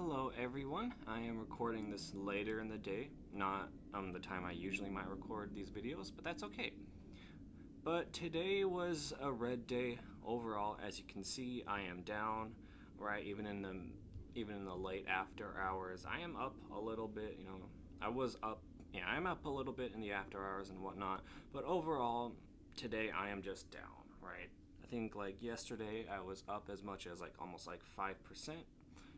Hello everyone, I am recording this later in the day, not the time I usually might record these videos, but that's okay. But today was a red day overall. As you can see, I am down, right? Even in the late after hours, I am up a little bit, I was up, yeah, I'm up a little bit in the after hours and whatnot, but overall, today I am just down, right? I think like yesterday I was up as much as like almost like 5%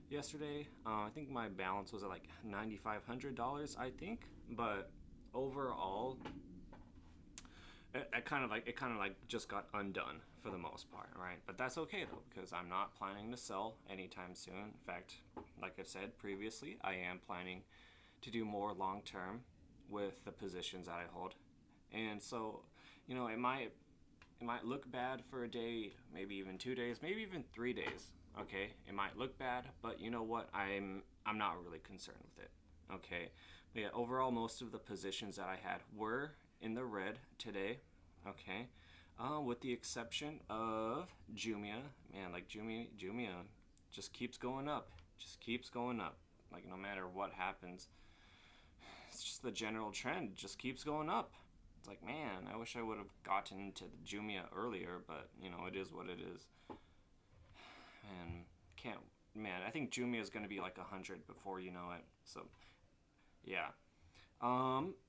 yesterday. I think my balance was at like $9,500, I think. But overall, it kind of like just got undone for the most part, right? But that's okay though, because I'm not planning to sell anytime soon. In fact, like I've said previously, I am planning to do more long term with the positions that I hold. And so, it might look bad for a day, maybe even 2 days, maybe even 3 days. Okay, it might look bad, but you know what? I'm not really concerned with it. Okay, but yeah, overall, most of the positions that I had were in the red today. Okay, with the exception of Jumia. Man, like Jumia just keeps going up, just keeps going up. Like no matter what happens, it's just the general trend just keeps going up. It's like, man, I wish I would have gotten into the Jumia earlier, but it is what it is. And can't, man, I think Jumia is going to be like 100 before you know it. So, yeah.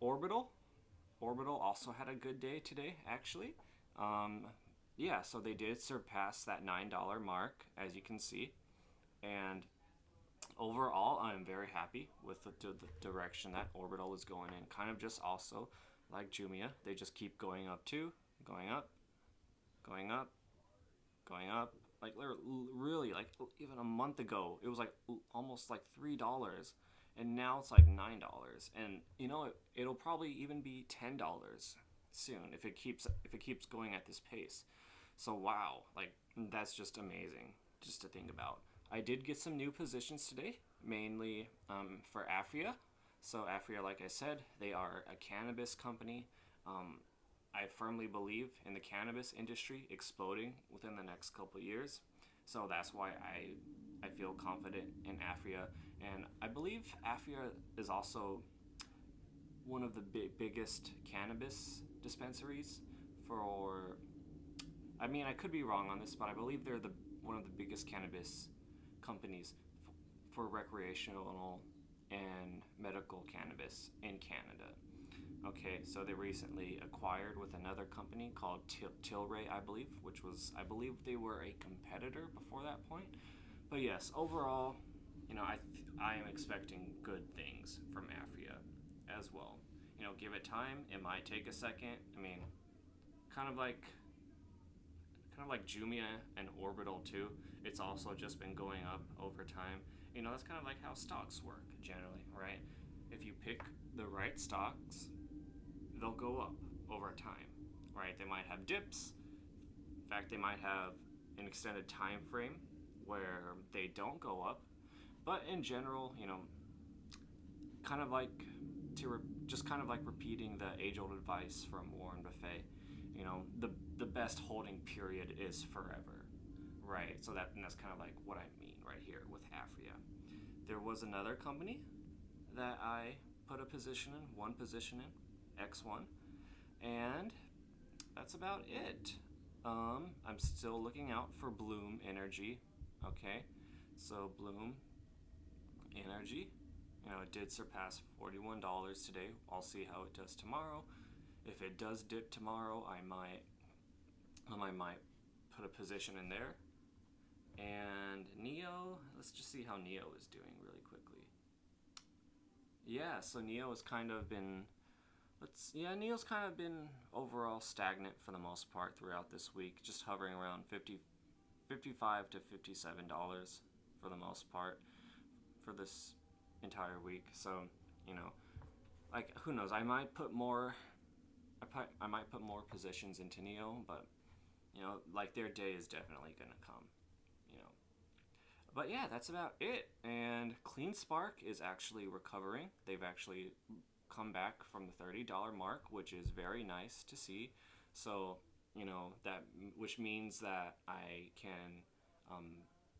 Orbital. Orbital also had a good day today, actually. Um, yeah, so they did surpass that $9 mark, as you can see. And overall, I'm very happy with the direction that Orbital is going in. Kind of just also like Jumia, they just keep going up too, going up, going up, going up. Like really, like even a month ago, it was like almost like $3, and now it's like $9. And it'll probably even be $10 soon if it keeps going at this pace. So wow, like that's just amazing just to think about. I did get some new positions today, mainly for APHA. So APHA, like I said, they are a cannabis company. I firmly believe in the cannabis industry exploding within the next couple of years. So that's why I feel confident in APHA. And I believe APHA is also one of the biggest cannabis dispensaries for, I mean, I could be wrong on this, but I believe they're one of the biggest cannabis companies for recreational and medical cannabis in Canada. Okay, so they recently acquired with another company called Tilray, I believe, I believe they were a competitor before that point. But yes, overall, I am expecting good things from APHA as well. Give it time. It might take a second. I mean, kind of like Jumia and Orbital too. It's also just been going up over time. That's kind of like how stocks work generally, right? If you pick the right stocks, they'll go up over time, right? They might have dips. In fact, they might have an extended time frame where they don't go up. But in general, kind of like just kind of like repeating the age-old advice from Warren Buffett. The best holding period is forever, right? So that's kind of like what I mean right here with APHA. There was another company that I put one position in, XONE, and that's about it. I'm still looking out for Bloom Energy. Okay, so Bloom Energy, it did surpass $41 today. I'll see how it does tomorrow. If it does dip tomorrow, I might put a position in there. And Neo, let's just see how Neo is doing really quickly. Yeah, so Neo has kind of been Neo's kind of been overall stagnant for the most part throughout this week, just hovering around $55 to $57 for the most part for this entire week. So, like who knows? I might put more positions into Neo, but like their day is definitely gonna come. You know, but yeah, that's about it. And Clean Spark is actually recovering. They've actually come back from the $30 mark, which is very nice to see. So that, which means that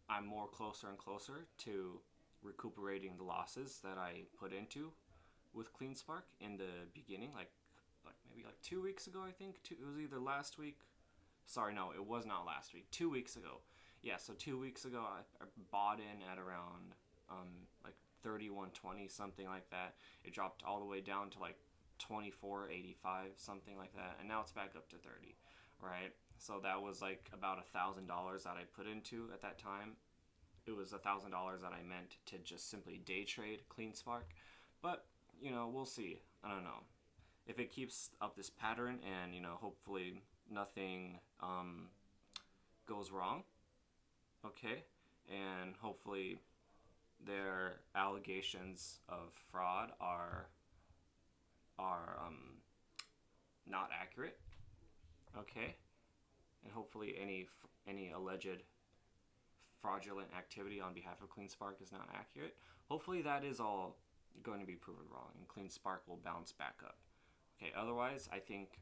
I'm more closer and closer to recuperating the losses that I put into with CleanSpark in the beginning, like maybe like 2 weeks ago, I think. It was either last week. Sorry, no, it was not last week. 2 weeks ago. Yeah, so 2 weeks ago, I bought in at around like 31.20, something like that. It dropped all the way down to like 24.85, something like that, and now it's back up to 30, right? So that was like about $1,000 that I put into at that time. It was $1,000 that I meant to just simply day trade CleanSpark, but we'll see. I don't know if it keeps up this pattern, and hopefully nothing goes wrong. Okay, and hopefully their allegations of fraud are not accurate. Okay, and hopefully any alleged fraudulent activity on behalf of CleanSpark is not accurate. Hopefully that is all going to be proven wrong, and CleanSpark will bounce back up. Okay, otherwise I think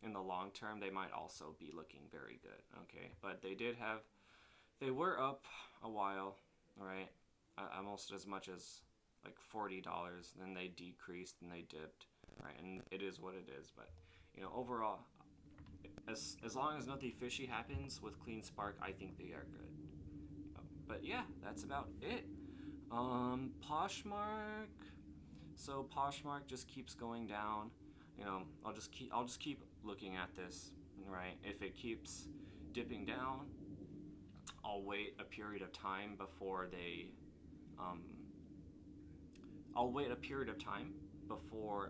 in the long term they might also be looking very good. Okay, but they were up a while, right? Almost as much as like $40. Then they decreased and they dipped, right? And it is what it is. But overall, as long as nothing fishy happens with CleanSpark, I think they are good. But yeah, that's about it. Poshmark. So Poshmark just keeps going down. I'll just keep looking at this, right? If it keeps dipping down, I'll wait a period of time before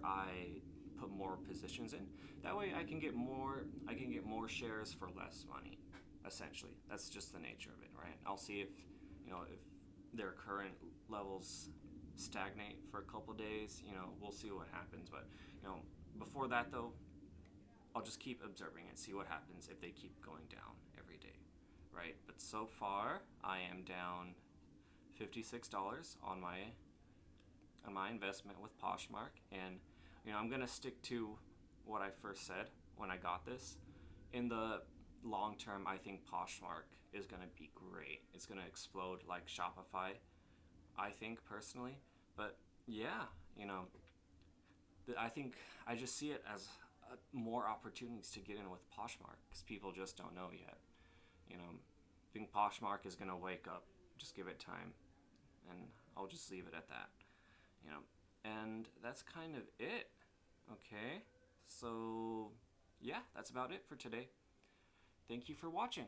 I put more positions in. That way I can get more shares for less money. Essentially, that's just the nature of it, right? I'll see if their current levels stagnate for a couple days. We'll see what happens. But before that though, I'll just keep observing and see what happens if they keep going down every day, right? But so far, I am down $56 on my investment with Poshmark, and I'm gonna stick to what I first said when I got this. In the long term, I think Poshmark is gonna be great. It's gonna explode like Shopify, I think personally. But yeah, I think I just see it as more opportunities to get in with Poshmark because people just don't know yet. I think Poshmark is gonna wake up. Just give it time, and I'll just leave it at that. And that's kind of it. Okay, so yeah, that's about it for today. Thank you for watching.